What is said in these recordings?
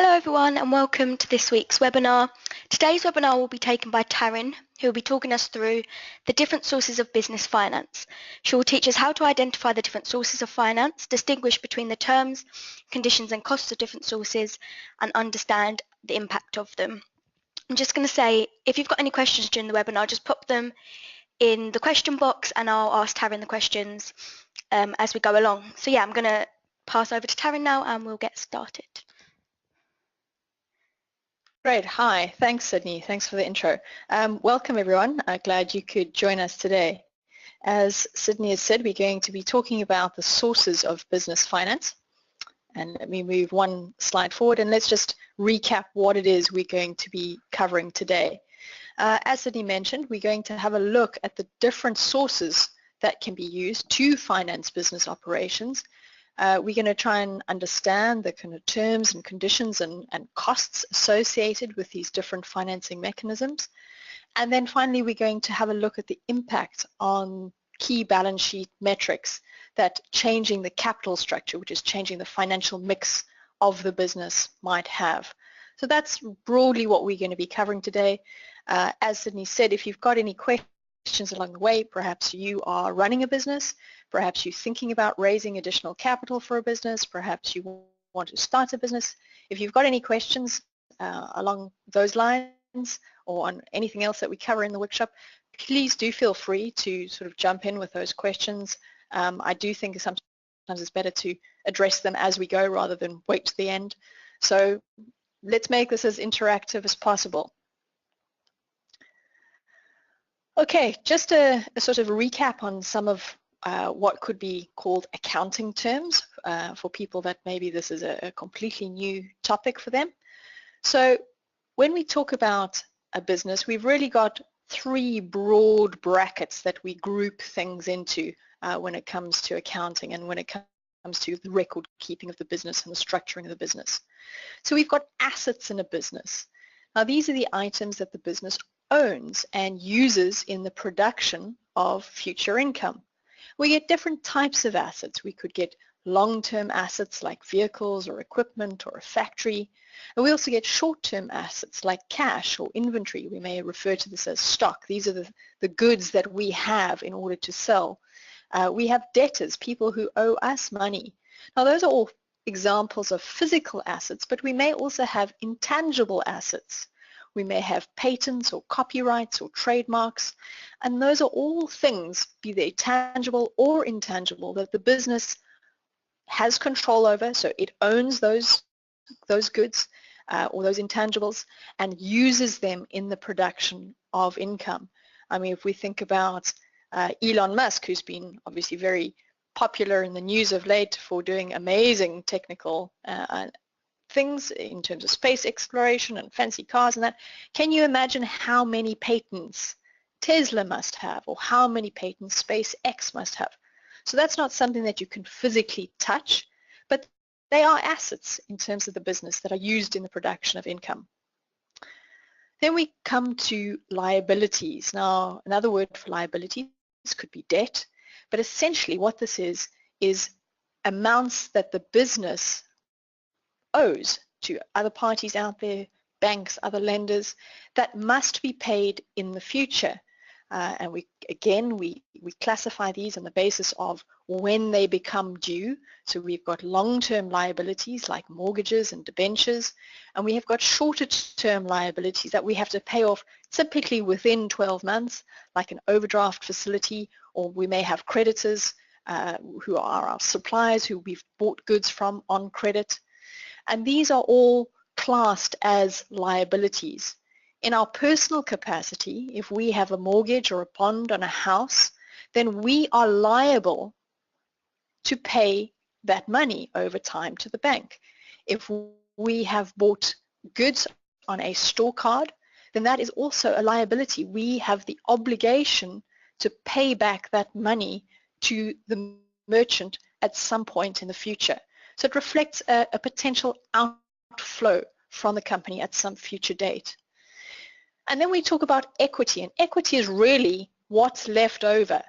Hello everyone and welcome to this week's webinar. Today's webinar will be taken by Tarryn, who will be talking us through the different sources of business finance. She will teach us how to identify the different sources of finance, distinguish between the terms, conditions and costs of different sources, and understand the impact of them. I'm just going to say, if you've got any questions during the webinar, just pop them in the question box and I'll ask Tarryn the questions as we go along. So yeah, I'm going to pass over to Tarryn now and we'll get started. Great. Hi. Thanks, Sydney. Thanks for the intro. Welcome, everyone. Glad you could join us today. As Sydney has said, we're going to be talking about the sources of business finance. And let me move one slide forward and let's just recap what it is we're going to be covering today. As Sydney mentioned, we're going to have a look at the different sources that can be used to finance business operations. We're going to try and understand the kind of terms and conditions and costs associated with these different financing mechanisms. And then finally, we're going to have a look at the impact on key balance sheet metrics that changing the capital structure, which is changing the financial mix of the business, might have. So that's broadly what we're going to be covering today. As Sydney said, if you've got any questions along the way, perhaps you are running a business, perhaps you're thinking about raising additional capital for a business, perhaps you want to start a business. If you've got any questions along those lines or on anything else that we cover in the workshop, please do feel free to sort of jump in with those questions. I do think sometimes it's better to address them as we go rather than wait to the end. So let's make this as interactive as possible. Okay, just a sort of recap on some of what could be called accounting terms for people that maybe this is a completely new topic for them. So when we talk about a business, we've really got three broad brackets that we group things into when it comes to accounting and when it comes to the record keeping of the business and the structuring of the business. So we've got assets in a business. Now these are the items that the business owns and uses in the production of future income. We get different types of assets. We could get long-term assets like vehicles or equipment or a factory. And we also get short-term assets like cash or inventory. We may refer to this as stock. These are the goods that we have in order to sell. We have debtors, people who owe us money. Now those are all examples of physical assets, but we may also have intangible assets. We may have patents or copyrights or trademarks, and those are all things, be they tangible or intangible, that the business has control over, so it owns those goods or those intangibles and uses them in the production of income. I mean, if we think about Elon Musk, who's been obviously very popular in the news of late for doing amazing technical things in terms of space exploration and fancy cars and that. Can you imagine how many patents Tesla must have or how many patents SpaceX must have? So that's not something that you can physically touch, but they are assets in terms of the business that are used in the production of income. Then we come to liabilities. Now, another word for liabilities could be debt, but essentially what this is amounts that the business owes to other parties out there, banks, other lenders, that must be paid in the future. And we classify these on the basis of when they become due. So we've got long-term liabilities like mortgages and debentures, and we have got shorter-term liabilities that we have to pay off typically within 12 months, like an overdraft facility, or we may have creditors who are our suppliers who we've bought goods from on credit. And these are all classed as liabilities. In our personal capacity, if we have a mortgage or a bond on a house, then we are liable to pay that money over time to the bank. If we have bought goods on a store card, then that is also a liability. We have the obligation to pay back that money to the merchant at some point in the future. So it reflects a potential outflow from the company at some future date. And then we talk about equity, and equity is really what's left over.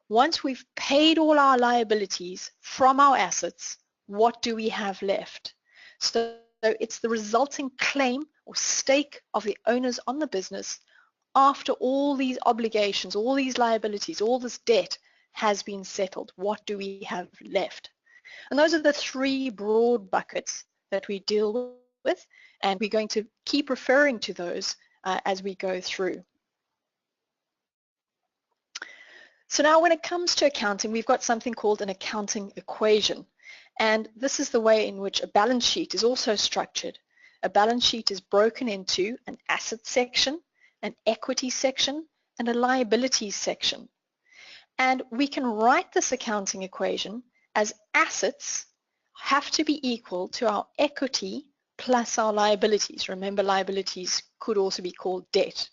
Once we've paid all our liabilities from our assets, what do we have left? So it's the resulting claim or stake of the owners on the business after all these obligations, all these liabilities, all this debt has been settled. What do we have left? And those are the three broad buckets that we deal with, and we're going to keep referring to those as we go through. So now when it comes to accounting, we've got something called an accounting equation. And this is the way in which a balance sheet is also structured. A balance sheet is broken into an asset section, an equity section, and a liabilities section. And we can write this accounting equation as assets have to be equal to our equity plus our liabilities. Remember, liabilities could also be called debt.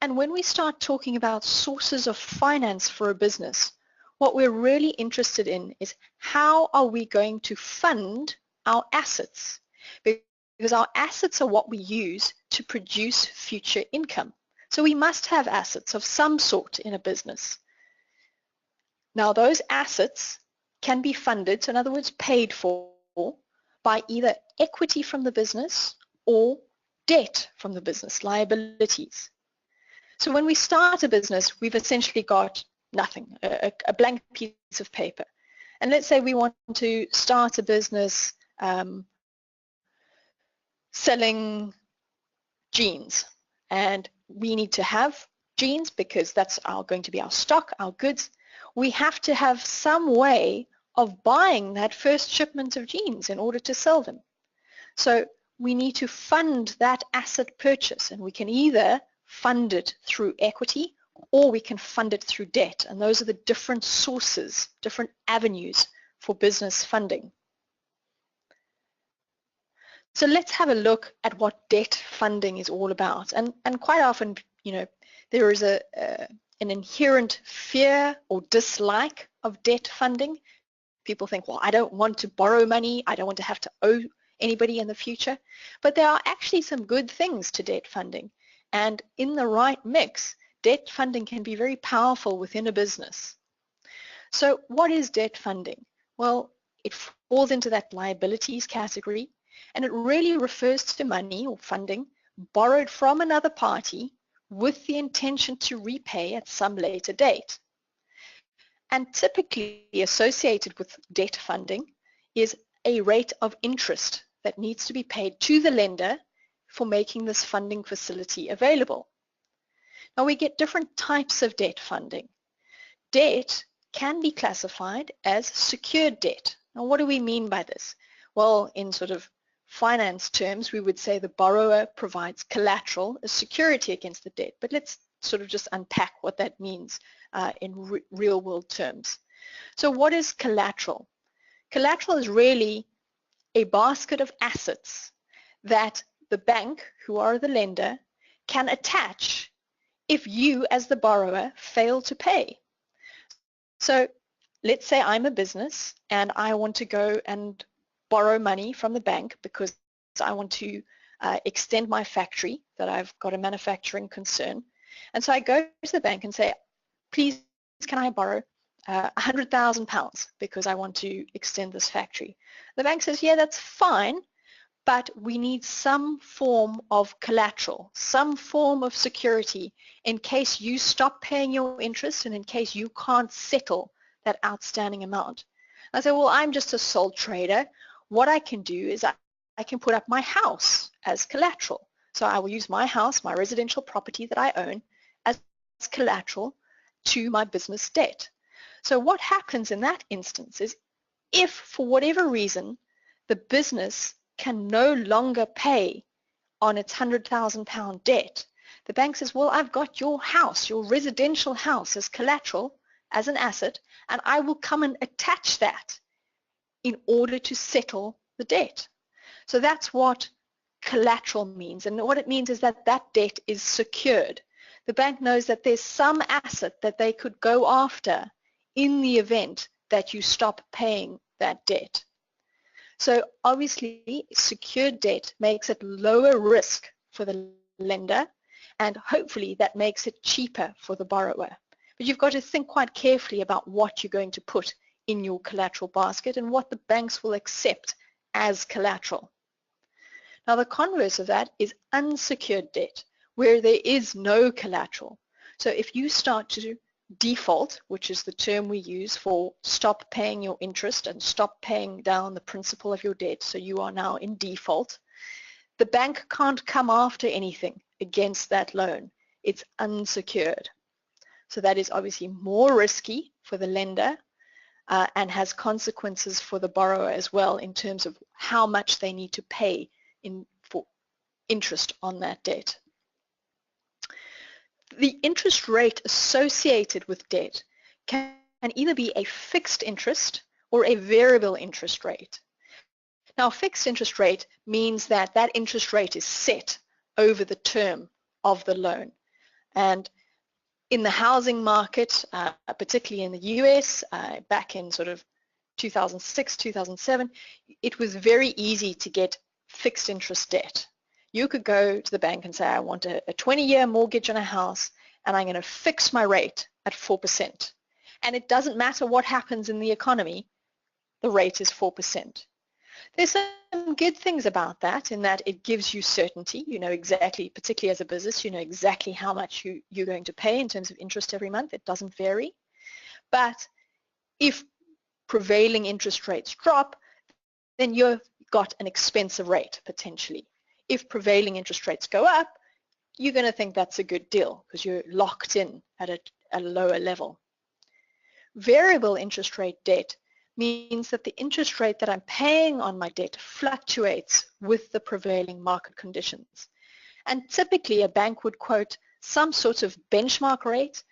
And when we start talking about sources of finance for a business, what we're really interested in is how are we going to fund our assets? Because our assets are what we use to produce future income. So we must have assets of some sort in a business. Now those assets can be funded, so in other words paid for, by either equity from the business or debt from the business, liabilities. So when we start a business, we've essentially got nothing, a blank piece of paper. And let's say we want to start a business selling jeans, and we need to have jeans because that's going to be our stock, our goods. We have to have some way of buying that first shipment of jeans in order to sell them. So we need to fund that asset purchase, and we can either fund it through equity or we can fund it through debt, and those are the different sources, different avenues for business funding. So let's have a look at what debt funding is all about. And quite often, you know, there is an inherent fear or dislike of debt funding. People think, well, I don't want to borrow money, I don't want to have to owe anybody in the future. But there are actually some good things to debt funding. And in the right mix, debt funding can be very powerful within a business. So what is debt funding? Well, it falls into that liabilities category, and it really refers to money or funding borrowed from another party with the intention to repay at some later date. And typically associated with debt funding is a rate of interest that needs to be paid to the lender for making this funding facility available. Now we get different types of debt funding. Debt can be classified as secured debt. Now what do we mean by this? Well, in sort of finance terms, we would say the borrower provides collateral as security against the debt, but let's sort of just unpack what that means in real world terms. So what is collateral? Collateral is really a basket of assets that the bank, who are the lender, can attach if you as the borrower fail to pay. So let's say I'm a business and I want to go and borrow money from the bank because I want to extend my factory, that I've got a manufacturing concern. And so I go to the bank and say, please, can I borrow £100,000 because I want to extend this factory? The bank says, yeah, that's fine, but we need some form of collateral, some form of security in case you stop paying your interest and in case you can't settle that outstanding amount. I say, well, I'm just a sole trader. What I can do is I can put up my house as collateral. So I will use my house, my residential property that I own, as collateral to my business debt. So what happens in that instance is if for whatever reason the business can no longer pay on its £100,000 debt, the bank says, well, I've got your house, your residential house as collateral, as an asset, and I will come and attach that in order to settle the debt. So that's what collateral means, and what it means is that that debt is secured. The bank knows that there's some asset that they could go after in the event that you stop paying that debt. So obviously secured debt makes it lower risk for the lender, and hopefully that makes it cheaper for the borrower. But you've got to think quite carefully about what you're going to put in your collateral basket and what the banks will accept as collateral. Now the converse of that is unsecured debt, where there is no collateral. So if you start to default, which is the term we use for stop paying your interest and stop paying down the principal of your debt, so you are now in default, the bank can't come after anything against that loan. It's unsecured. So that is obviously more risky for the lender and has consequences for the borrower as well in terms of how much they need to pay for interest on that debt. The interest rate associated with debt can either be a fixed interest or a variable interest rate. Now, fixed interest rate means that that interest rate is set over the term of the loan. And in the housing market, particularly in the US, back in sort of 2006, 2007, it was very easy to get fixed interest debt. You could go to the bank and say, I want a 20-year mortgage on a house, and I'm going to fix my rate at 4%. And it doesn't matter what happens in the economy, the rate is 4%. There's some good things about that in that it gives you certainty. You know exactly, particularly as a business, you know exactly how much you're going to pay in terms of interest every month. It doesn't vary. But if prevailing interest rates drop, then you've got an expensive rate potentially. If prevailing interest rates go up, you're going to think that's a good deal because you're locked in at a lower level. Variable interest rate debt means that the interest rate that I'm paying on my debt fluctuates with the prevailing market conditions. And typically a bank would quote some sort of benchmark rate,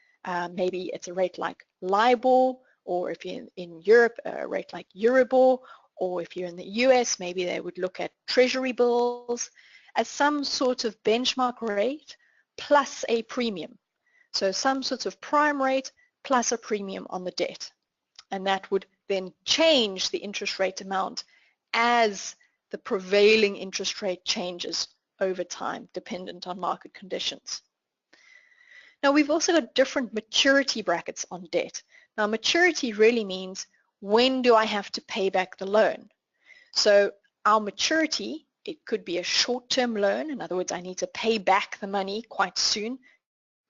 maybe it's a rate like LIBOR, or if you're in Europe, a rate like Euribor, or if you're in the US, maybe they would look at treasury bills as some sort of benchmark rate plus a premium. So some sort of prime rate plus a premium on the debt. And that would then change the interest rate amount as the prevailing interest rate changes over time, dependent on market conditions. Now we've also got different maturity brackets on debt. Now maturity really means when do I have to pay back the loan? So our maturity, it could be a short-term loan. In other words, I need to pay back the money quite soon,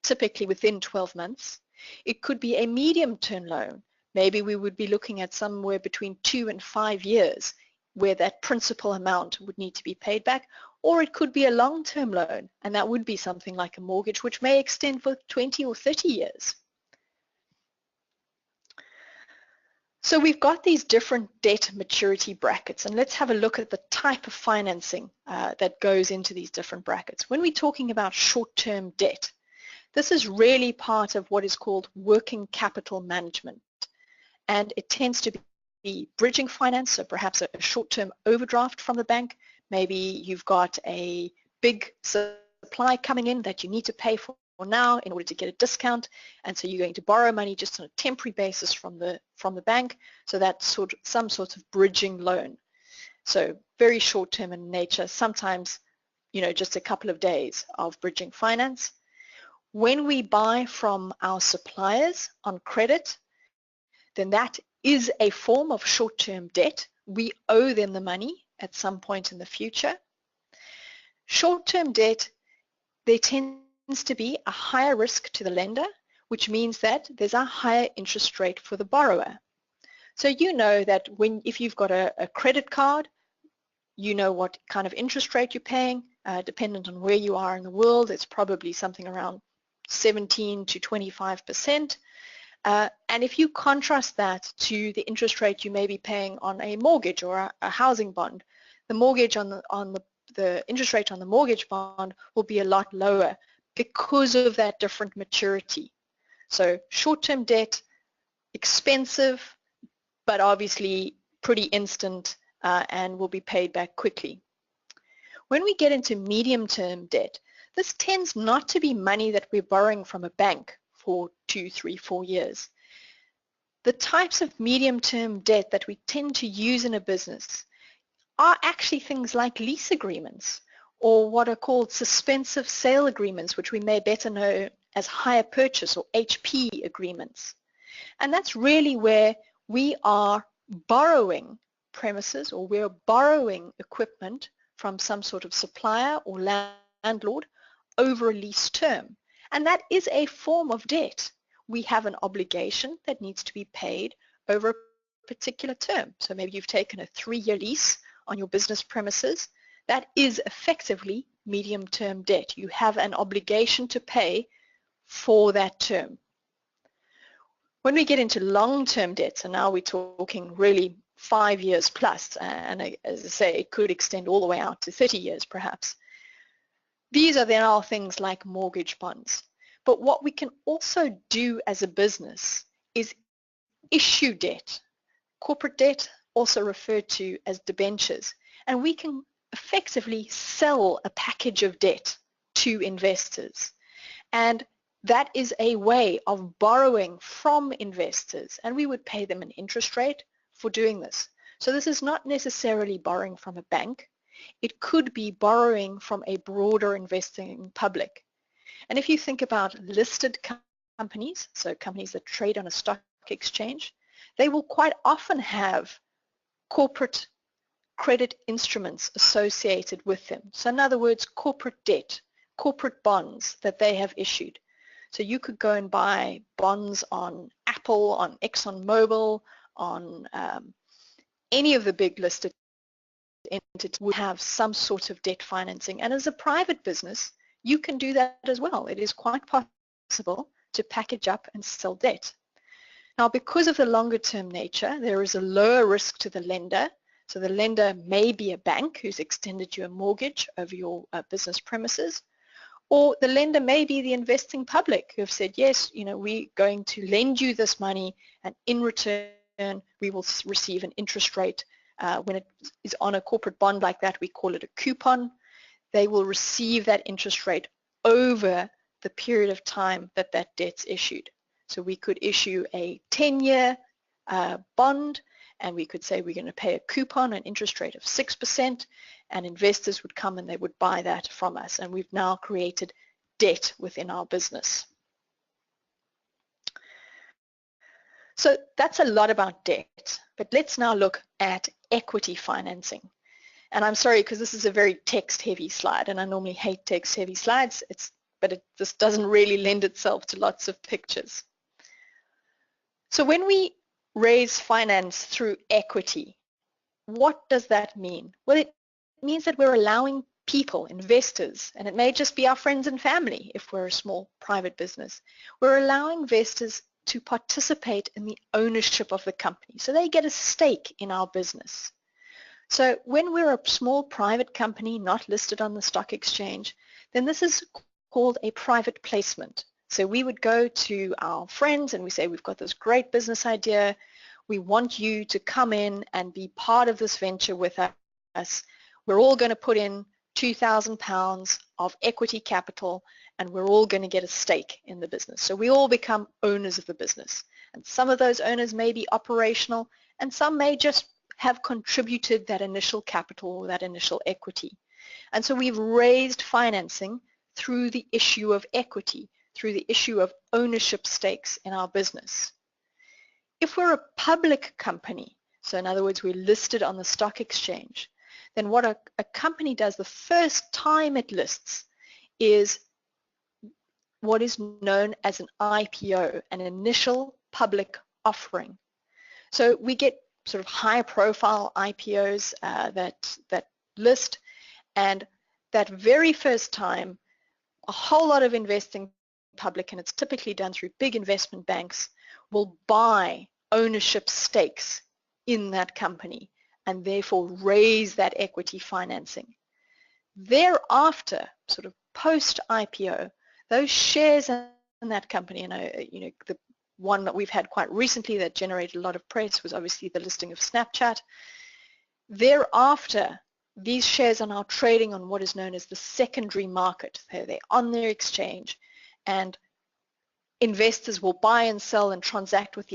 typically within 12 months. It could be a medium-term loan. Maybe we would be looking at somewhere between 2 and 5 years where that principal amount would need to be paid back. Or it could be a long-term loan, and that would be something like a mortgage, which may extend for 20 or 30 years. So we've got these different debt maturity brackets, and let's have a look at the type of financing that goes into these different brackets. When we're talking about short-term debt, this is really part of what is called working capital management, and it tends to be bridging finance, so perhaps a short-term overdraft from the bank. Maybe you've got a big supply coming in that you need to pay for now in order to get a discount, and so you're going to borrow money just on a temporary basis from the bank. So that's some sort of bridging loan. So very short-term in nature, sometimes just a couple of days of bridging finance. When we buy from our suppliers on credit, then that is a form of short-term debt. We owe them the money at some point in the future. Short-term debt, there tends to be a higher risk to the lender, which means that there's a higher interest rate for the borrower. So you know that if you've got a credit card, you know what kind of interest rate you're paying. Dependent on where you are in the world, it's probably something around 17 to 25%. And if you contrast that to the interest rate you may be paying on a mortgage or a housing bond, the mortgage the interest rate on the mortgage bond will be a lot lower because of that different maturity. So short-term debt, expensive, but obviously pretty instant and will be paid back quickly. When we get into medium-term debt, this tends not to be money that we're borrowing from a bank for 2, 3, 4 years. The types of medium-term debt that we tend to use in a business are actually things like lease agreements or what are called suspensive sale agreements, which we may better know as hire purchase or HP agreements. And that's really where we are borrowing premises or we're borrowing equipment from some sort of supplier or landlord over a lease term. And that is a form of debt. We have an obligation that needs to be paid over a particular term. So maybe you've taken a 3-year lease on your business premises. That is effectively medium-term debt. You have an obligation to pay for that term. When we get into long-term debts, and now we're talking really 5 years plus, and as I say, it could extend all the way out to 30 years perhaps. These are then all things like mortgage bonds. But what we can also do as a business is issue debt. Corporate debt, also referred to as debentures, and we can effectively sell a package of debt to investors. And that is a way of borrowing from investors, and we would pay them an interest rate for doing this. So this is not necessarily borrowing from a bank. It could be borrowing from a broader investing public. And if you think about listed companies, so companies that trade on a stock exchange, they will quite often have corporate credit instruments associated with them. So in other words, corporate debt, corporate bonds that they have issued. So you could go and buy bonds on Apple, on ExxonMobil, on any of the big listed entities would have some sort of debt financing. And as a private business, you can do that as well. It is quite possible to package up and sell debt. Now, because of the longer term nature, there is a lower risk to the lender. So the lender may be a bank who's extended you a mortgage over your business premises, or the lender may be the investing public who have said, yes, we're going to lend you this money, and in return, we will receive an interest rate. When it is on a corporate bond like that, we call it a coupon. They will receive that interest rate over the period of time that that debt's issued. So we could issue a 10-year bond, and we could say we're going to pay a coupon, an interest rate of 6%, and investors would come and they would buy that from us. And we've now created debt within our business. So that's a lot about debt, but let's now look at equity financing. And I'm sorry, because this is a very text-heavy slide, and I normally hate text-heavy slides, but this doesn't really lend itself to lots of pictures. So when we raise finance through equity, what does that mean? Well, it means that we're allowing people, investors, and it may just be our friends and family if we're a small private business, we're allowing investors to participate in the ownership of the company. So they get a stake in our business. So when we're a small private company not listed on the stock exchange, then this is called a private placement. So we would go to our friends and we say, we've got this great business idea. We want you to come in and be part of this venture with us. We're all going to put in £2,000 of equity capital, and we're all going to get a stake in the business. So we all become owners of the business. And some of those owners may be operational, and some may just have contributed that initial capital or that initial equity. And so we've raised financing through the issue of equity, through the issue of ownership stakes in our business. If we're a public company, so in other words, we're listed on the stock exchange, then what a company does the first time it lists is what is known as an IPO, an initial public offering. So we get sort of high-profile IPOs that list, and that very first time, a whole lot of investing public, and it's typically done through big investment banks, will buy ownership stakes in that company and therefore raise that equity financing. Thereafter, sort of post-IPO, those shares in that company, and the one that we've had quite recently that generated a lot of press was obviously the listing of Snapchat. Thereafter, these shares are now trading on what is known as the secondary market. They're on their exchange, and investors will buy and sell and transact with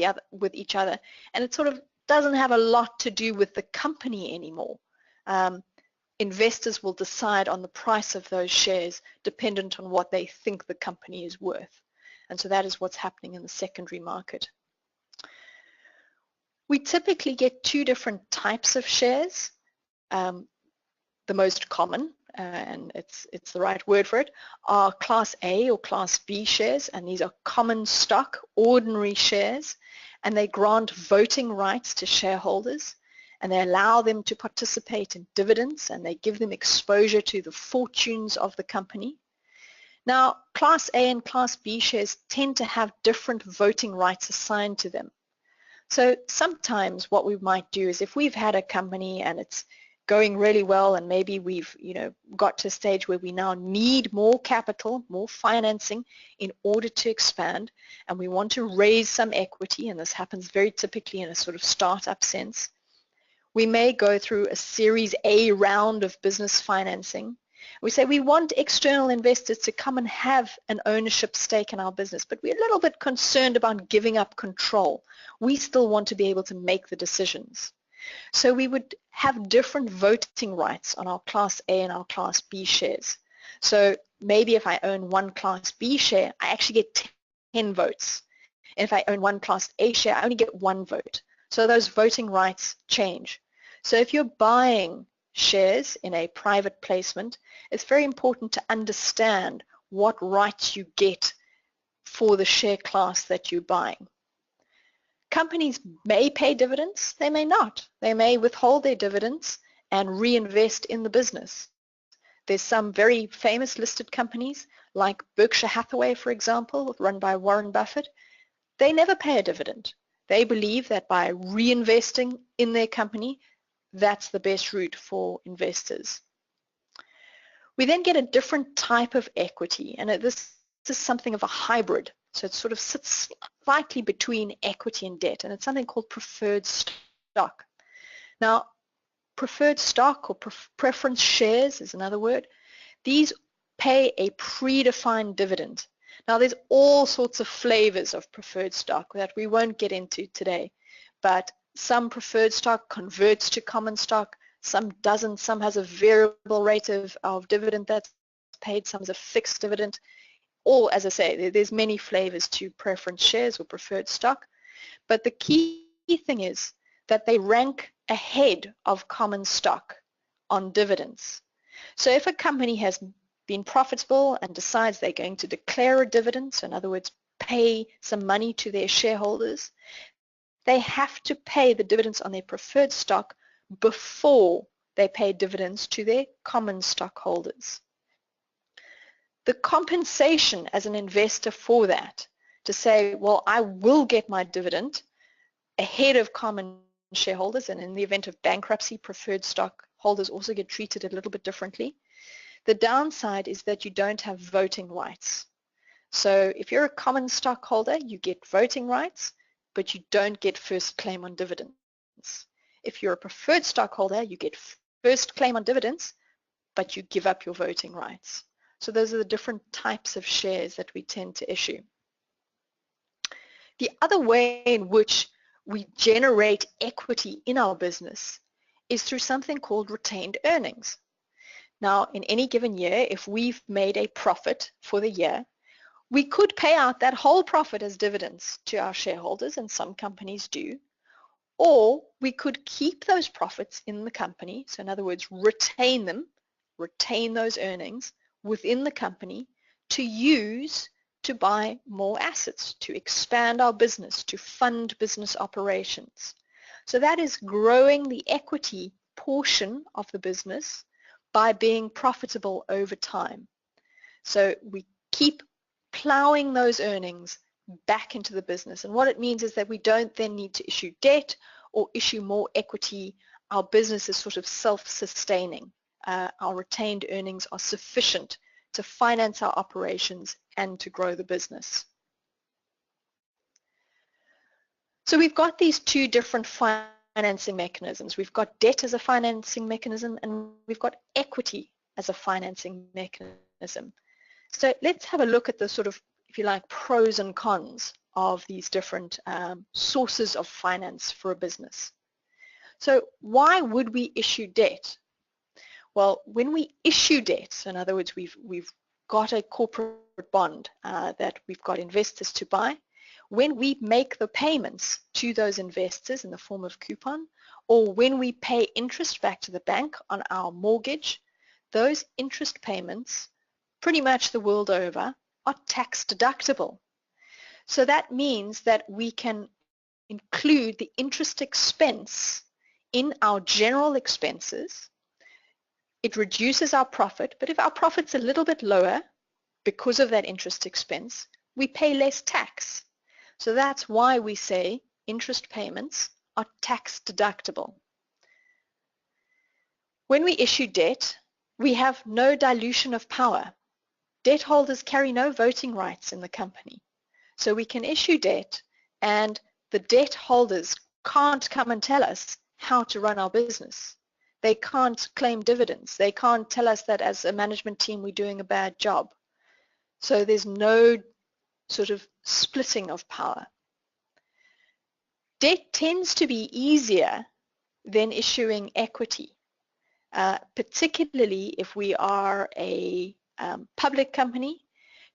each other, and it sort of doesn't have a lot to do with the company anymore. Investors will decide on the price of those shares dependent on what they think the company is worth. And so that is what's happening in the secondary market. We typically get two different types of shares. the most common, and it's the right word for it, are Class A or Class B shares, and these are common stock, ordinary shares, and they grant voting rights to shareholders, and they allow them to participate in dividends, and they give them exposure to the fortunes of the company. Now, Class A and Class B shares tend to have different voting rights assigned to them. So sometimes what we might do is if we've had a company and it's going really well and maybe we've got to a stage where we now need more capital, more financing in order to expand, and we want to raise some equity, and this happens very typically in a sort of startup sense, we may go through a Series A round of business financing. We say we want external investors to come and have an ownership stake in our business, but we're a little bit concerned about giving up control. We still want to be able to make the decisions. So we would have different voting rights on our Class A and our Class B shares. So maybe if I own one Class B share, I actually get 10 votes. And if I own one Class A share, I only get 1 vote. So those voting rights change. So if you're buying shares in a private placement, it's very important to understand what rights you get for the share class that you're buying. Companies may pay dividends, they may not. They may withhold their dividends and reinvest in the business. There's some very famous listed companies like Berkshire Hathaway, for example, run by Warren Buffett. They never pay a dividend. They believe that by reinvesting in their company, that's the best route for investors. We then get a different type of equity, and this is something of a hybrid. So it sort of sits slightly between equity and debt, and it's something called preferred stock. Now, preferred stock or preference shares is another word. These pay a predefined dividend. Now, there's all sorts of flavors of preferred stock that we won't get into today, but some preferred stock converts to common stock, some doesn't, some has a variable rate of dividend that's paid, some has a fixed dividend. All, as I say, there's many flavors to preference shares or preferred stock, but the key thing is that they rank ahead of common stock on dividends. So if a company has been profitable and decides they're going to declare a dividend, so in other words, pay some money to their shareholders, they have to pay the dividends on their preferred stock before they pay dividends to their common stockholders. The compensation as an investor for that, to say, well, I will get my dividend ahead of common shareholders, and in the event of bankruptcy, preferred stockholders also get treated a little bit differently. The downside is that you don't have voting rights. So if you're a common stockholder, you get voting rights, but you don't get first claim on dividends. If you're a preferred stockholder, you get first claim on dividends, but you give up your voting rights. So those are the different types of shares that we tend to issue. The other way in which we generate equity in our business is through something called retained earnings. Now, in any given year, if we've made a profit for the year, we could pay out that whole profit as dividends to our shareholders, and some companies do, or we could keep those profits in the company, so in other words, retain them, retain those earnings within the company to use to buy more assets, to expand our business, to fund business operations. So that is growing the equity portion of the business by being profitable over time. So we keep plowing those earnings back into the business. And what it means is that we don't then need to issue debt or issue more equity. Our business is sort of self-sustaining. Our retained earnings are sufficient to finance our operations and to grow the business. So we've got these two different financing mechanisms. We've got debt as a financing mechanism, and we've got equity as a financing mechanism. So let's have a look at the sort of, if you like, pros and cons of these different sources of finance for a business. So why would we issue debt? Well, when we issue debt, so in other words, we've got a corporate bond that we've got investors to buy. When we make the payments to those investors in the form of coupon, or when we pay interest back to the bank on our mortgage, those interest payments, pretty much the world over, are tax deductible. So that means that we can include the interest expense in our general expenses. It reduces our profit, but if our profit's a little bit lower because of that interest expense, we pay less tax. So that's why we say interest payments are tax deductible. When we issue debt, we have no dilution of power. Debt holders carry no voting rights in the company. So we can issue debt and the debt holders can't come and tell us how to run our business. They can't claim dividends. They can't tell us that as a management team we're doing a bad job. So there's no sort of splitting of power. Debt tends to be easier than issuing equity, particularly if we are a public company.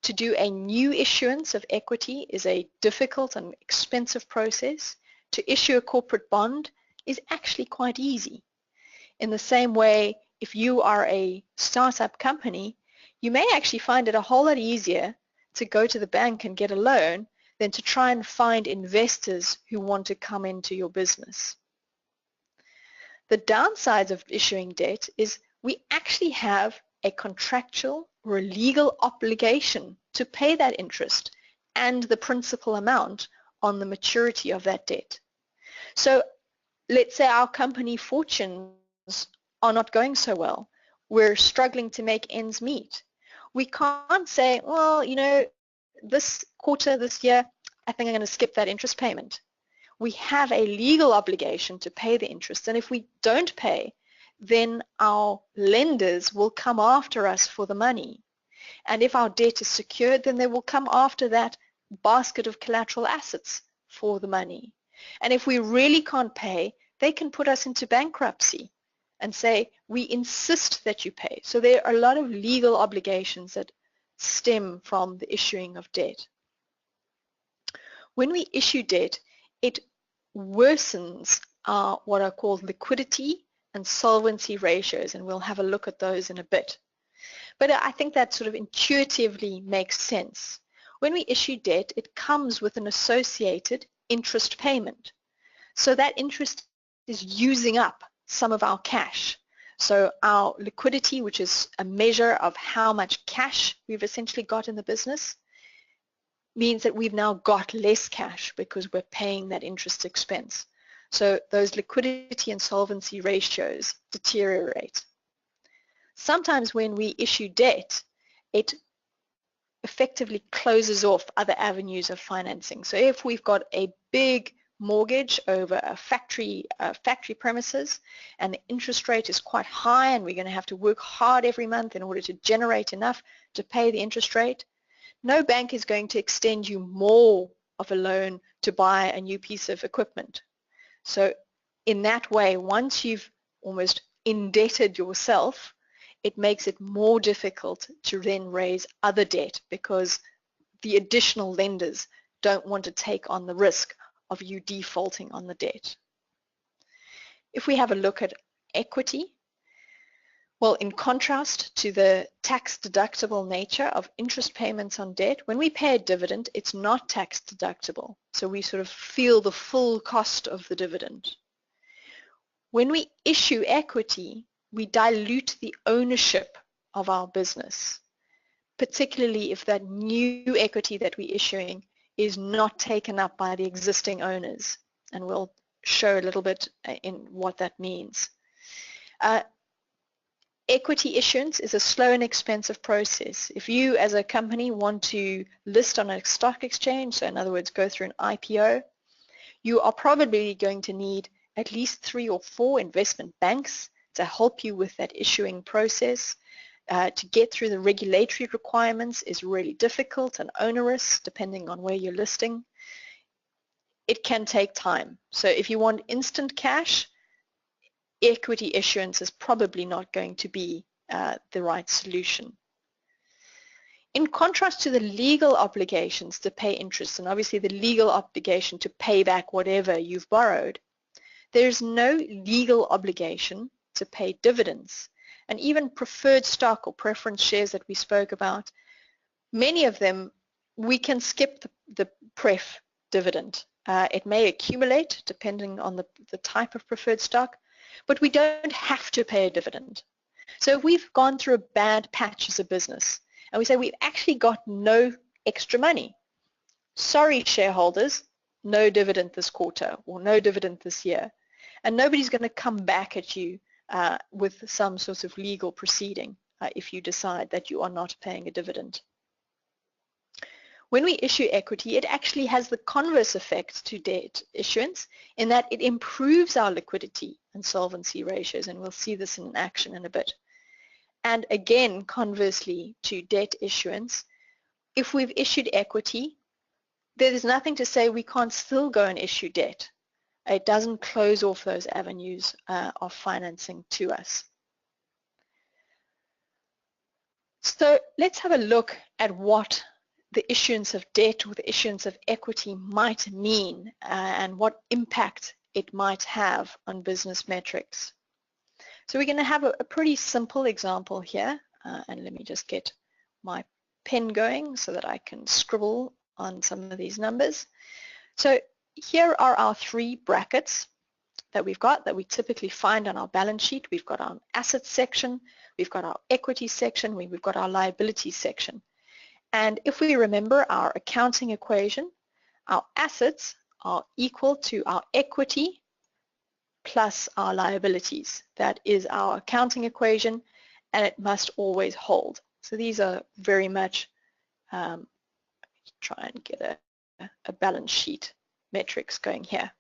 To do a new issuance of equity is a difficult and expensive process. To issue a corporate bond is actually quite easy. In the same way, if you are a startup company, you may actually find it a whole lot easier to go to the bank and get a loan than to try and find investors who want to come into your business. The downsides of issuing debt is we actually have a contractual or a legal obligation to pay that interest and the principal amount on the maturity of that debt. So let's say our company fortunes are not going so well. We're struggling to make ends meet. We can't say, well, you know, this quarter, this year, I think I'm going to skip that interest payment. We have a legal obligation to pay the interest, and if we don't pay, then our lenders will come after us for the money. And if our debt is secured, then they will come after that basket of collateral assets for the money. And if we really can't pay, they can put us into bankruptcy and say, we insist that you pay. So there are a lot of legal obligations that stem from the issuing of debt. When we issue debt, it worsens our what are called liquidity and solvency ratios, and we'll have a look at those in a bit. But I think that sort of intuitively makes sense. When we issue debt, it comes with an associated interest payment. So that interest is using up some of our cash. So our liquidity, which is a measure of how much cash we've essentially got in the business, means that we've now got less cash because we're paying that interest expense. So those liquidity and solvency ratios deteriorate. Sometimes when we issue debt, it effectively closes off other avenues of financing. So if we've got a big mortgage over a factory premises and the interest rate is quite high and we're going to have to work hard every month in order to generate enough to pay the interest rate, no bank is going to extend you more of a loan to buy a new piece of equipment. So in that way, once you've almost indebted yourself, it makes it more difficult to then raise other debt because the additional lenders don't want to take on the risk of you defaulting on the debt. If we have a look at equity, well, in contrast to the tax deductible nature of interest payments on debt, when we pay a dividend, it's not tax deductible. So we sort of feel the full cost of the dividend. When we issue equity, we dilute the ownership of our business, particularly if that new equity that we're issuing is not taken up by the existing owners. And we'll show a little bit in what that means. Equity issuance is a slow and expensive process. If you as a company want to list on a stock exchange, so in other words go through an IPO, you are probably going to need at least 3 or 4 investment banks to help you with that issuing process. To get through the regulatory requirements is really difficult and onerous depending on where you're listing. It can take time. So if you want instant cash, equity issuance is probably not going to be the right solution. In contrast to the legal obligations to pay interest, and obviously the legal obligation to pay back whatever you've borrowed, there's no legal obligation to pay dividends. And even preferred stock or preference shares that we spoke about, many of them, we can skip the pref dividend. It may accumulate depending on the type of preferred stock, but we don't have to pay a dividend. So if we've gone through a bad patch as a business and we say we've actually got no extra money, sorry shareholders, no dividend this quarter or no dividend this year. And nobody's going to come back at you with some sort of legal proceeding if you decide that you are not paying a dividend. When we issue equity, it actually has the converse effect to debt issuance in that it improves our liquidity and solvency ratios, and we'll see this in action in a bit. And again, conversely to debt issuance, if we've issued equity, there's nothing to say we can't still go and issue debt. It doesn't close off those avenues of financing to us. So let's have a look at what the issuance of debt or the issuance of equity might mean and what impact it might have on business metrics. So we're going to have a pretty simple example here, and let me just get my pen going so that I can scribble on some of these numbers. So here are our three brackets that we've got that we typically find on our balance sheet. We've got our assets section, we've got our equity section, we've got our liabilities section. And if we remember our accounting equation, our assets are equal to our equity plus our liabilities. That is our accounting equation, and it must always hold. So these are very much, try and get a balance sheet metrics going here.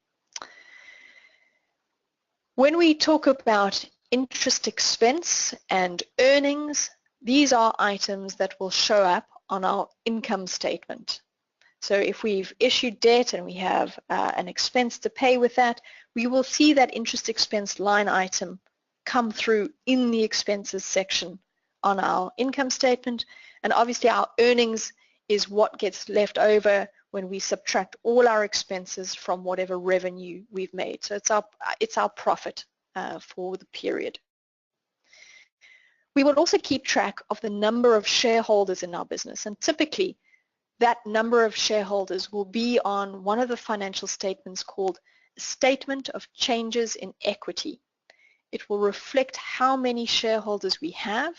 When we talk about interest expense and earnings, these are items that will show up on our income statement. So if we've issued debt and we have an expense to pay with that, we will see that interest expense line item come through in the expenses section on our income statement. And obviously our earnings is what gets left over when we subtract all our expenses from whatever revenue we've made. So it's our profit for the period. We will also keep track of the number of shareholders in our business, and typically that number of shareholders will be on one of the financial statements called a Statement of Changes in Equity. It will reflect how many shareholders we have,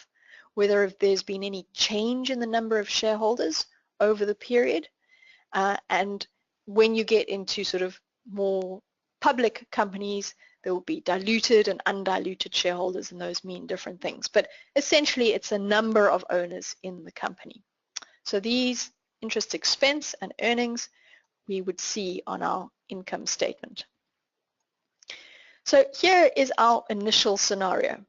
whether if there's been any change in the number of shareholders over the period, and when you get into sort of more public companies, there will be diluted and undiluted shareholders, and those mean different things. But essentially, it's a number of owners in the company. So these interest expense and earnings we would see on our income statement. So here is our initial scenario.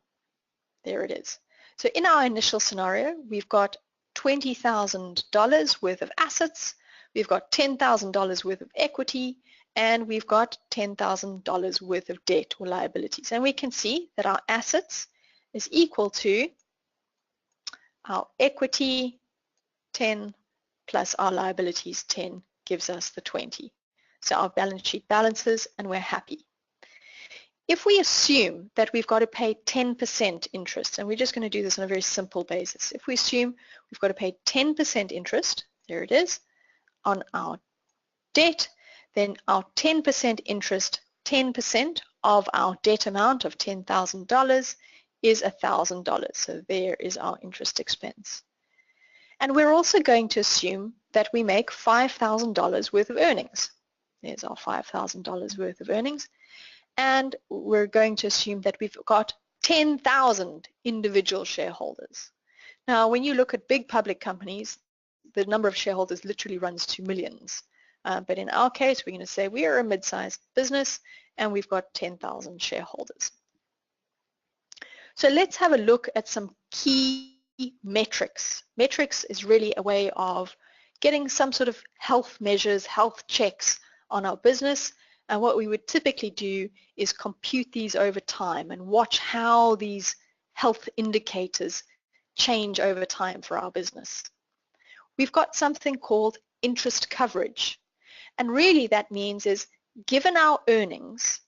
There it is. So in our initial scenario, we've got $20,000 worth of assets, we've got $10,000 worth of equity, and we've got $10,000 worth of debt or liabilities. And we can see that our assets is equal to our equity 10 plus our liabilities 10 gives us the 20. So our balance sheet balances and we're happy. If we assume that we've got to pay 10% interest, and we're just going to do this on a very simple basis. If we assume we've got to pay 10% interest, there it is, on our debt, then our 10% interest, 10% of our debt amount of $10,000 is $1,000. So there is our interest expense. And we're also going to assume that we make $5,000 worth of earnings. There's our $5,000 worth of earnings. And we're going to assume that we've got 10,000 individual shareholders. Now, when you look at big public companies, the number of shareholders literally runs to millions. But in our case, we're going to say we are a mid-sized business and we've got 10,000 shareholders. So let's have a look at some key metrics. Metrics is really a way of getting some sort of health measures, health checks on our business. And what we would typically do is compute these over time and watch how these health indicators change over time for our business. We've got something called interest coverage. And really that means is, given our earnings,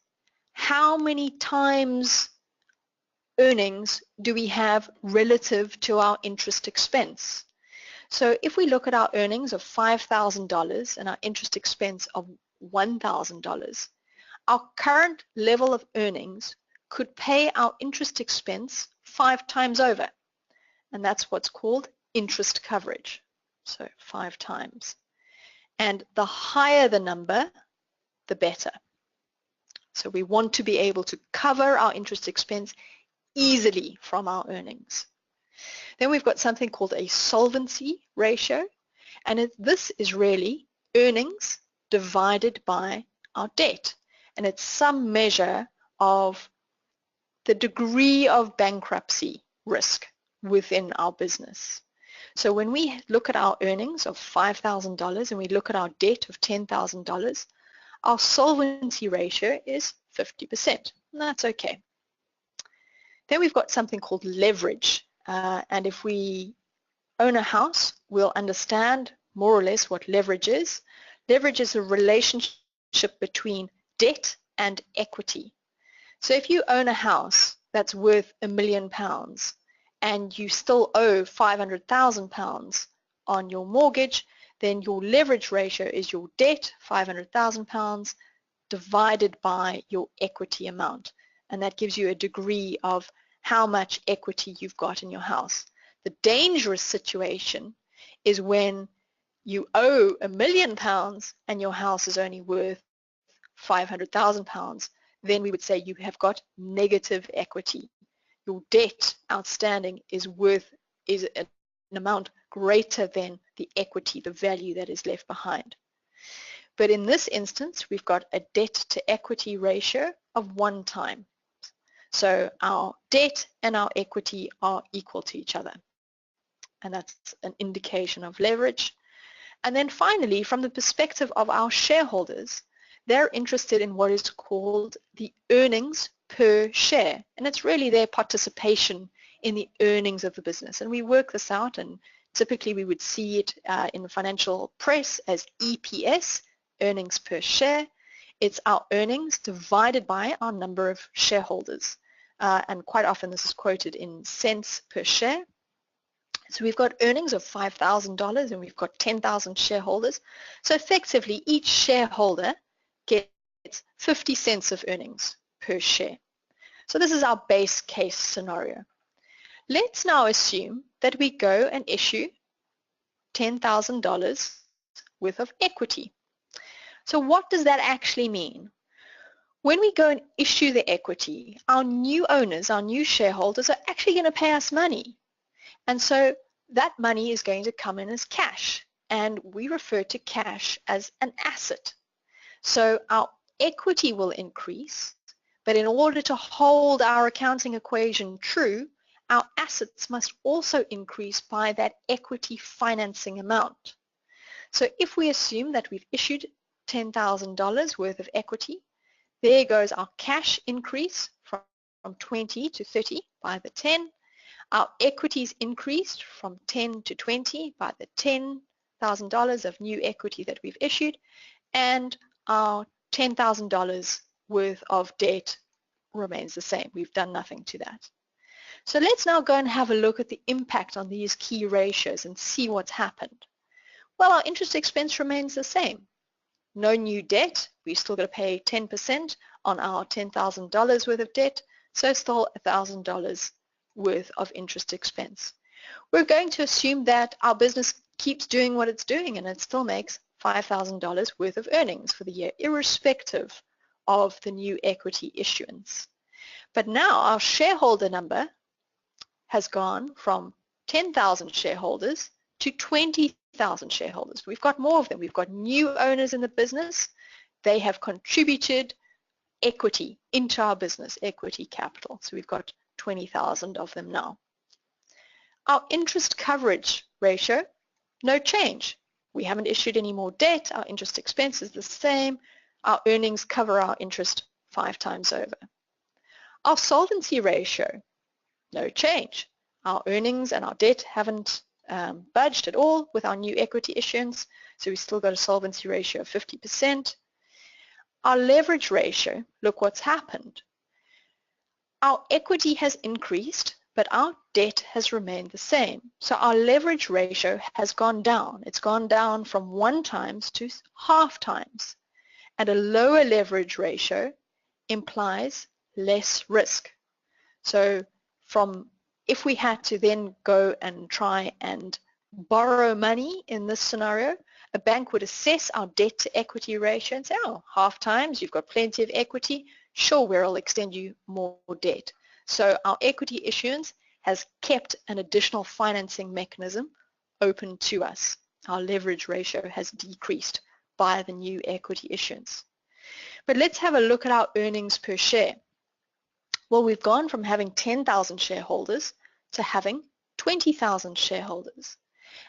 how many times earnings do we have relative to our interest expense? So if we look at our earnings of $5,000 and our interest expense of $1,000, our current level of earnings could pay our interest expense 5 times over, and that's what's called interest coverage, so 5 times. And the higher the number, the better. So we want to be able to cover our interest expense easily from our earnings. Then we've got something called a solvency ratio, and this is really earnings divided by our debt, and it's some measure of the degree of bankruptcy risk within our business. So when we look at our earnings of $5,000 and we look at our debt of $10,000, our solvency ratio is 50%, and that's okay. Then we've got something called leverage, and if we own a house, we'll understand more or less what leverage is. Leverage is a relationship between debt and equity. So if you own a house that's worth £1 million and you still owe £500,000 on your mortgage, then your leverage ratio is your debt, £500,000, divided by your equity amount. And that gives you a degree of how much equity you've got in your house. The dangerous situation is when you owe £1 million and your house is only worth £500,000. Then we would say you have got negative equity. Your debt outstanding is an amount greater than the equity, the value that is left behind. But in this instance, we've got a debt to equity ratio of 1 time. So our debt and our equity are equal to each other. And that's an indication of leverage. And then finally, from the perspective of our shareholders, they're interested in what is called the earnings per share. And it's really their participation in the earnings of the business. And we work this out, and typically we would see it in the financial press as EPS, earnings per share. It's our earnings divided by our number of shareholders. And quite often this is quoted in cents per share. So we've got earnings of $5,000 and we've got 10,000 shareholders. So effectively each shareholder gets 50 cents of earnings per share. So this is our base case scenario. Let's now assume that we go and issue $10,000 worth of equity. So what does that actually mean? When we go and issue the equity, our new owners, our new shareholders are actually going to pay us money. And so that money is going to come in as cash, and we refer to cash as an asset. So our equity will increase, but in order to hold our accounting equation true, our assets must also increase by that equity financing amount. So if we assume that we've issued $10,000 worth of equity, there goes our cash increase from 20 to 30 by the 10. Our equities increased from 10 to 20 by the $10,000 of new equity that we've issued, and our $10,000 worth of debt remains the same. We've done nothing to that. So let's now go and have a look at the impact on these key ratios and see what's happened. Well, our interest expense remains the same. No new debt. We've still got to pay 10% on our $10,000 worth of debt, so still $1,000 worth of interest expense. We're going to assume that our business keeps doing what it's doing and it still makes $5,000 worth of earnings for the year, irrespective of the new equity issuance. But now our shareholder number has gone from 10,000 shareholders to 20,000 shareholders. We've got more of them. We've got new owners in the business. They have contributed equity into our business, equity capital. So we've got 20,000 of them now. Our interest coverage ratio, no change. We haven't issued any more debt. Our interest expense is the same. Our earnings cover our interest 5 times over. Our solvency ratio, no change. Our earnings and our debt haven't budged at all with our new equity issuance, so we've still got a solvency ratio of 50%. Our leverage ratio, look what's happened. Our equity has increased, but our debt has remained the same. So our leverage ratio has gone down. It's gone down from 1 times to half times. And a lower leverage ratio implies less risk. So if we had to then go and try and borrow money in this scenario, a bank would assess our debt to equity ratio and say, oh, half times, you've got plenty of equity, sure, we'll extend you more debt. So our equity issuance has kept an additional financing mechanism open to us. Our leverage ratio has decreased by the new equity issuance. But let's have a look at our earnings per share. Well, we've gone from having 10,000 shareholders to having 20,000 shareholders.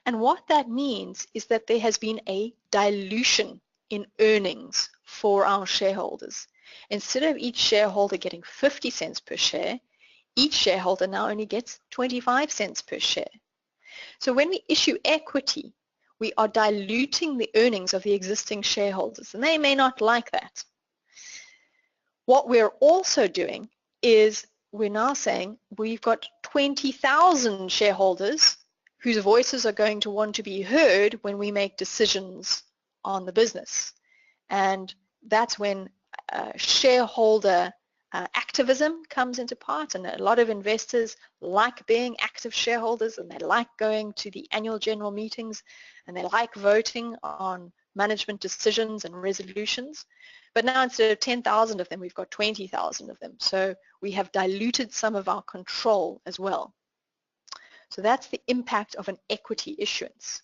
And what that means is that there has been a dilution in earnings for our shareholders. Instead of each shareholder getting 50 cents per share, each shareholder now only gets 25 cents per share. So when we issue equity, we are diluting the earnings of the existing shareholders, and they may not like that. What we're also doing is we're now saying we've got 20,000 shareholders whose voices are going to want to be heard when we make decisions on the business. And that's when shareholder activism comes into part, and a lot of investors like being active shareholders, and they like going to the annual general meetings, and they like voting on management decisions and resolutions. But now instead of 10,000 of them, we've got 20,000 of them. So we have diluted some of our control as well. So that's the impact of an equity issuance.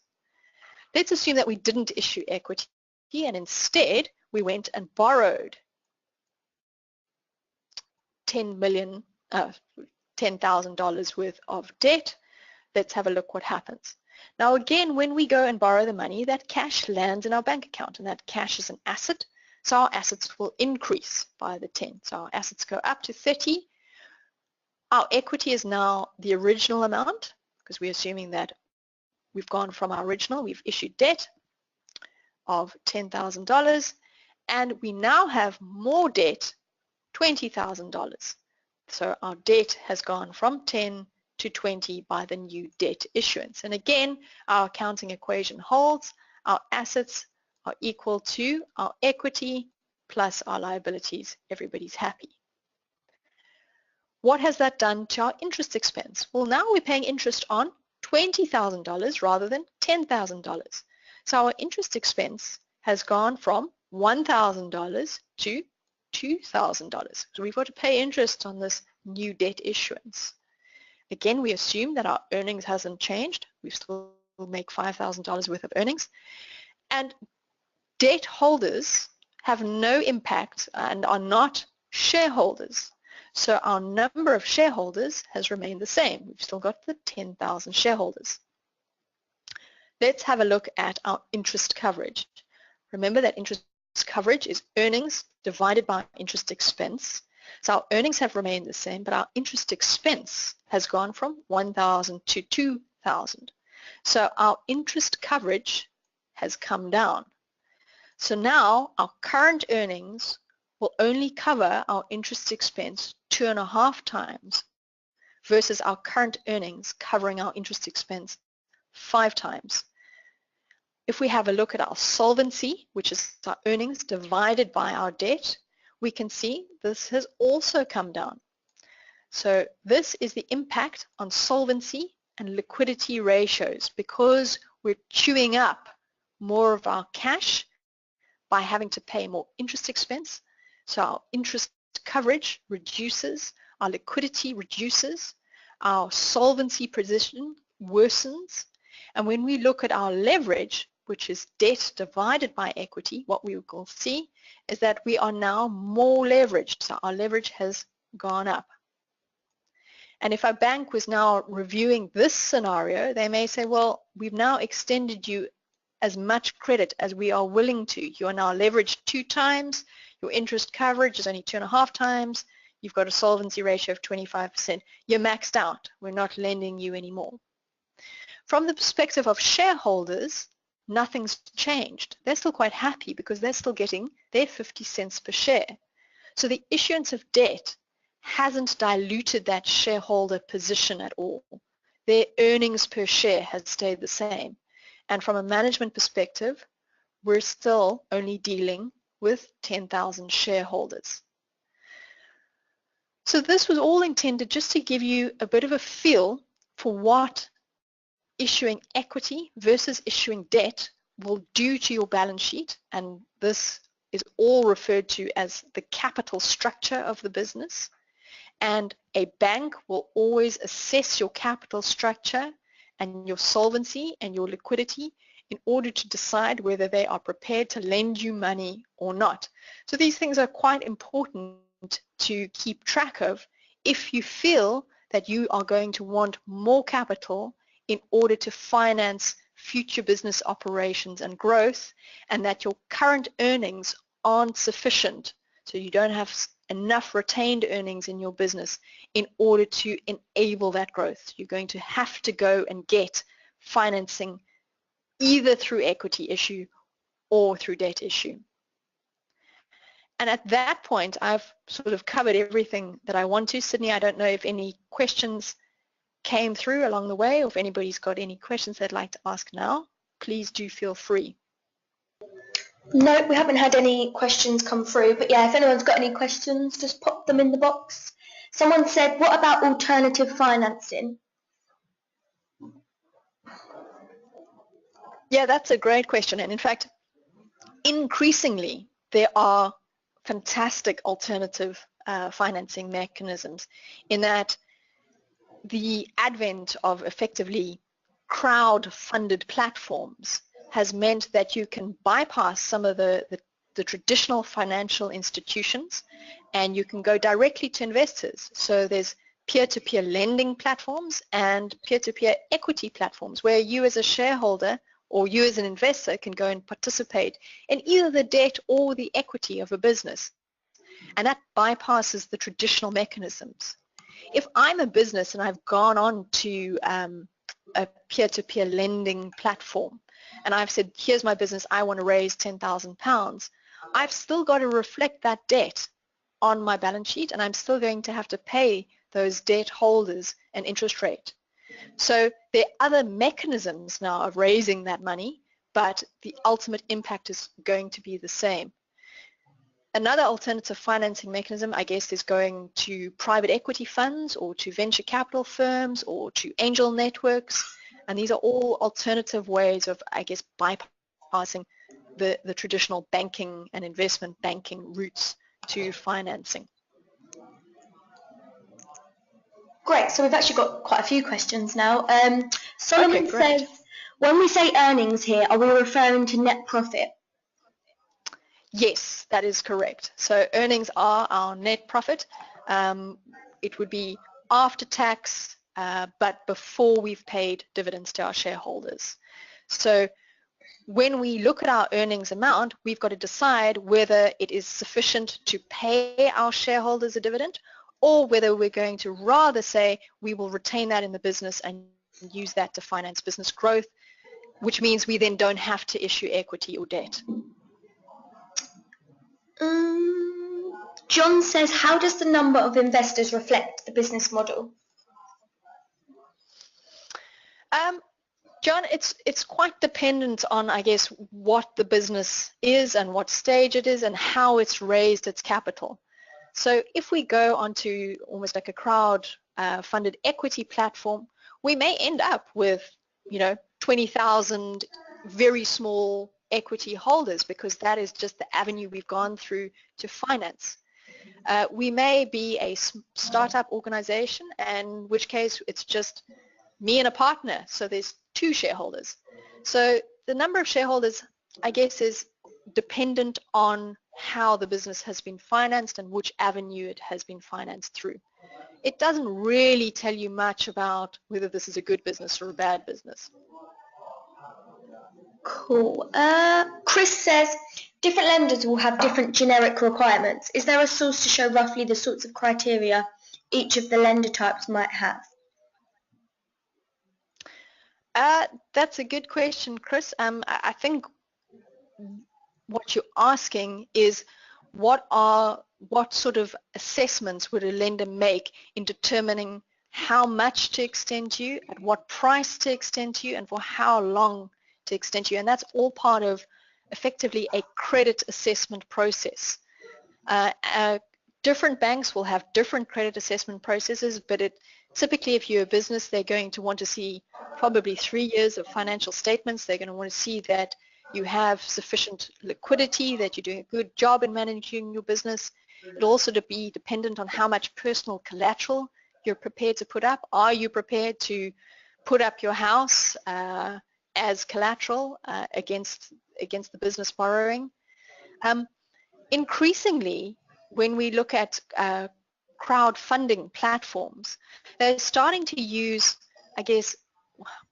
Let's assume that we didn't issue equity and instead we went and borrowed $10,000 worth of debt. Let's have a look what happens. Now again, when we go and borrow the money, that cash lands in our bank account, and that cash is an asset. So our assets will increase by the 10. So our assets go up to 30. Our equity is now the original amount, because we're assuming that we've gone from our original, we've issued debt of $10,000, and we now have more debt, $20,000. So our debt has gone from 10 to 20 by the new debt issuance. And again, our accounting equation holds. Our assets are equal to our equity plus our liabilities. Everybody's happy. What has that done to our interest expense? Well, now we're paying interest on $20,000 rather than $10,000. So our interest expense has gone from $1,000 to $2,000. So we've got to pay interest on this new debt issuance. Again, we assume that our earnings hasn't changed. We still make $5,000 worth of earnings. And debt holders have no impact and are not shareholders. So our number of shareholders has remained the same. We've still got the 10,000 shareholders. Let's have a look at our interest coverage. Remember that interest coverage is earnings divided by interest expense. So our earnings have remained the same, but our interest expense has gone from 1,000 to 2,000. So our interest coverage has come down. So now our current earnings will only cover our interest expense 2.5 times versus our current earnings covering our interest expense 5 times. If we have a look at our solvency, which is our earnings divided by our debt, we can see this has also come down. So this is the impact on solvency and liquidity ratios because we're chewing up more of our cash by having to pay more interest expense. So our interest coverage reduces, our liquidity reduces, our solvency position worsens, and when we look at our leverage, which is debt divided by equity, what we will see is that we are now more leveraged. So our leverage has gone up. And if a bank was now reviewing this scenario, they may say, well, we've now extended you as much credit as we are willing to. You are now leveraged 2 times. Your interest coverage is only 2.5 times. You've got a solvency ratio of 25%. You're maxed out. We're not lending you anymore. From the perspective of shareholders, nothing's changed. They're still quite happy because they're still getting their 50 cents per share. So the issuance of debt hasn't diluted that shareholder position at all. Their earnings per share has stayed the same. And from a management perspective, we're still only dealing with 10,000 shareholders. So this was all intended just to give you a bit of a feel for what issuing equity versus issuing debt will do to your balance sheet, and this is all referred to as the capital structure of the business. And a bank will always assess your capital structure and your solvency and your liquidity in order to decide whether they are prepared to lend you money or not. So these things are quite important to keep track of if you feel that you are going to want more capital in order to finance future business operations and growth, and that your current earnings aren't sufficient, so you don't have enough retained earnings in your business in order to enable that growth. You're going to have to go and get financing either through equity issue or through debt issue. And at that point, I've sort of covered everything that I want to. Sydney, I don't know if any questions came through along the way, or if anybody's got any questions they'd like to ask now, please do feel free. No, we haven't had any questions come through, but yeah, if anyone's got any questions, just pop them in the box. Someone said, what about alternative financing? Yeah, that's a great question. And in fact, increasingly, there are fantastic alternative financing mechanisms, in that the advent of effectively crowd-funded platforms has meant that you can bypass some of the traditional financial institutions, and you can go directly to investors. So there's peer-to-peer lending platforms and peer-to-peer equity platforms where you as a shareholder or you as an investor can go and participate in either the debt or the equity of a business. And that bypasses the traditional mechanisms. If I'm a business and I've gone on to a peer-to-peer lending platform and I've said, here's my business, I want to raise £10,000, I've still got to reflect that debt on my balance sheet, and I'm still going to have to pay those debt holders an interest rate. So there are other mechanisms now of raising that money, but the ultimate impact is going to be the same. Another alternative financing mechanism, I guess, is going to private equity funds or to venture capital firms or to angel networks. And these are all alternative ways of, I guess, bypassing the traditional banking and investment banking routes to financing. Great, so we've actually got quite a few questions now. Solomon says, when we say earnings here, are we referring to net profit? Yes, that is correct. So earnings are our net profit. It would be after tax, but before we've paid dividends to our shareholders. So when we look at our earnings amount, we've got to decide whether it is sufficient to pay our shareholders a dividend, or whether we're going to rather say we will retain that in the business and use that to finance business growth, which means we then don't have to issue equity or debt. John says, how does the number of investors reflect the business model? John, it's quite dependent on, I guess, what the business is and what stage it is and how it's raised its capital. So if we go onto almost like a crowd-funded equity platform, we may end up with, 20,000 very small equity holders, because that is just the avenue we've gone through to finance. We may be a startup organization, in which case it's just me and a partner, so there's 2 shareholders. So the number of shareholders, I guess, is dependent on how the business has been financed and which avenue it has been financed through. It doesn't really tell you much about whether this is a good business or a bad business. Cool. Chris says, different lenders will have different generic requirements. Is there a source to show roughly the sorts of criteria each of the lender types might have? That's a good question, Chris. I think what you're asking is what sort of assessments would a lender make in determining how much to extend to you, at what price to extend to you, and for how long to extend to you. And that's all part of effectively a credit assessment process. Different banks will have different credit assessment processes, but typically if you're a business, they're going to want to see probably 3 years of financial statements. They're going to want to see that you have sufficient liquidity, that you're doing a good job in managing your business. It'll also be dependent on how much personal collateral you're prepared to put up. Are you prepared to put up your house as collateral against the business borrowing? Increasingly, when we look at crowdfunding platforms, they're starting to use, I guess,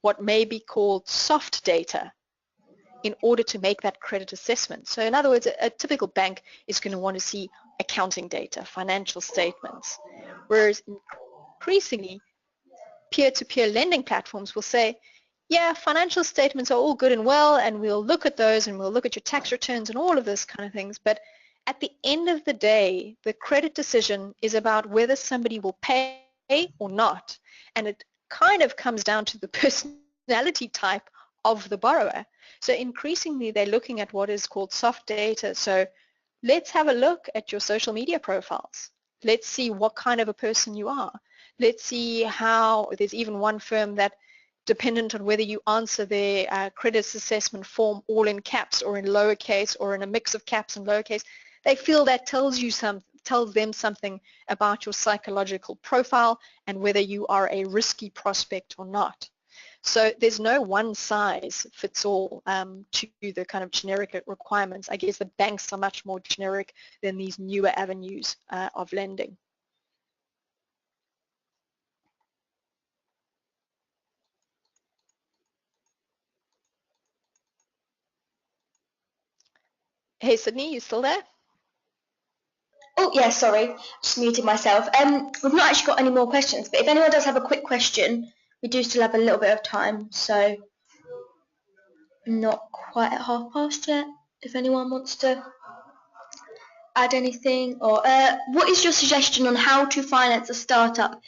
what may be called soft data in order to make that credit assessment. So in other words, a typical bank is going to want to see accounting data, financial statements, whereas increasingly peer-to-peer lending platforms will say, yeah, financial statements are all good and well, and we'll look at those and we'll look at your tax returns and all of this kind of things, but at the end of the day, the credit decision is about whether somebody will pay or not, and it kind of comes down to the personality type of the borrower. So increasingly they're looking at what is called soft data. So let's have a look at your social media profiles. Let's see what kind of a person you are. Let's see how, there's even one firm that, dependent on whether you answer their credit assessment form all in caps or in lowercase or in a mix of caps and lowercase, they feel that tells them something about your psychological profile and whether you are a risky prospect or not. So there's no one size fits all to the kind of generic requirements. I guess the banks are much more generic than these newer avenues of lending. Hey Sydney, you still there? Oh, yeah, sorry, just muted myself. We've not actually got any more questions, but if anyone does have a quick question, we do still have a little bit of time, so not quite at past yet. If anyone wants to add anything, or what is your suggestion on how to finance a startup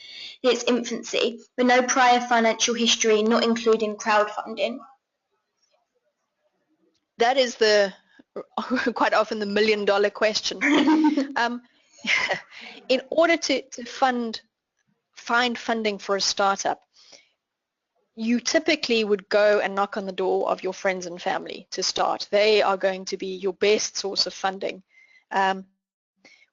in its infancy with no prior financial history, not including crowdfunding? That is quite often the million-dollar question. In order to find funding for a startup, you typically would go and knock on the door of your friends and family to start. They are going to be your best source of funding.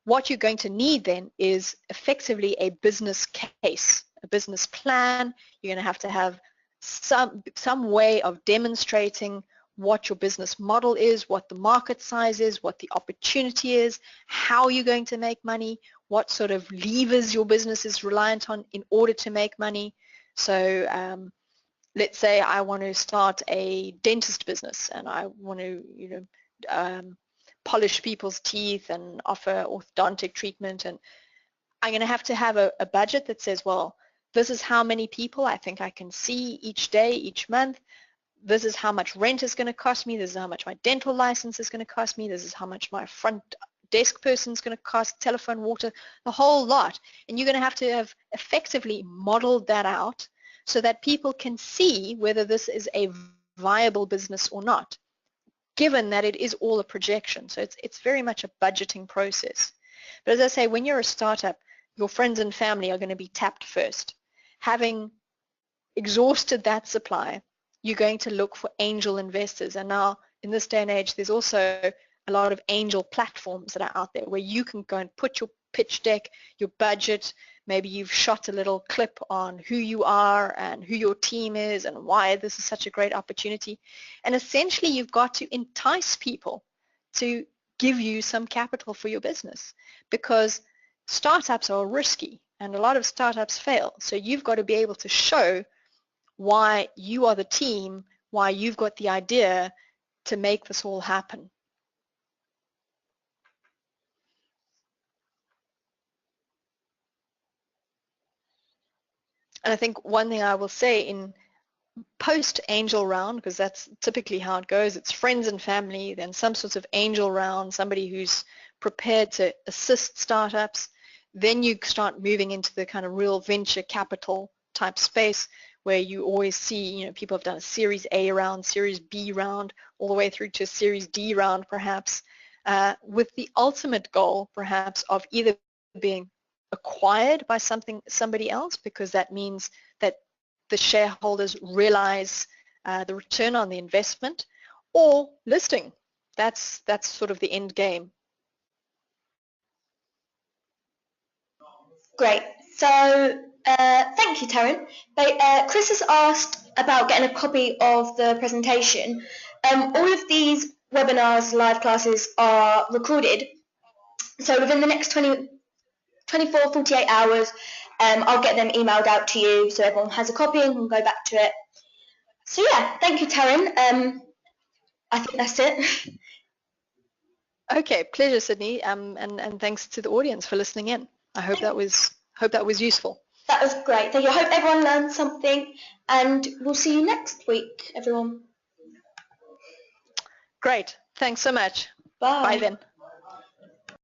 What you're going to need then is effectively a business case, a business plan. You're going to have some way of demonstrating what your business model is, what the market size is, what the opportunity is, how you're going to make money, what sort of levers your business is reliant on in order to make money. So let's say I want to start a dentist business and I want to, polish people's teeth and offer orthodontic treatment, and I'm going to have a budget that says, well, this is how many people I think I can see each day, each month. This is how much rent is going to cost me. This is how much my dental license is going to cost me. This is how much my front desk person is going to cost, telephone, water, the whole lot. And you're going to have effectively modeled that out so that people can see whether this is a viable business or not, given that it is all a projection. So it's very much a budgeting process. But as I say, when you're a startup, your friends and family are going to be tapped first. Having exhausted that supply, you're going to look for angel investors. And now in this day and age, there's also a lot of angel platforms that are out there where you can go and put your pitch deck, your budget, maybe you've shot a little clip on who you are and who your team is and why this is such a great opportunity. And essentially you've got to entice people to give you some capital for your business, because startups are risky and a lot of startups fail. So you've got to be able to show why you are the team, why you've got the idea to make this all happen. And I think one thing I will say, post angel round, because that's typically how it goes. It's friends and family, then some sorts of angel round, somebody who's prepared to assist startups. Then you start moving into the kind of real venture capital type space where you always see, you know, people have done a Series A round, Series B round, all the way through to a Series D round perhaps, with the ultimate goal perhaps of either being acquired by somebody else, because that means that the shareholders realize the return on the investment, or listing. That's sort of the end game. Great. So thank you, Tarryn. Chris has asked about getting a copy of the presentation. All of these webinars, live classes are recorded. So within the next 24, 48 hours, I'll get them emailed out to you so everyone has a copy and can go back to it. So yeah, thank you, Tarryn. I think that's it. Okay, pleasure, Sydney, and thanks to the audience for listening in. I hope that was useful. That was great. Thank you. I hope everyone learned something, and we'll see you next week, everyone. Great. Thanks so much. Bye. Bye then.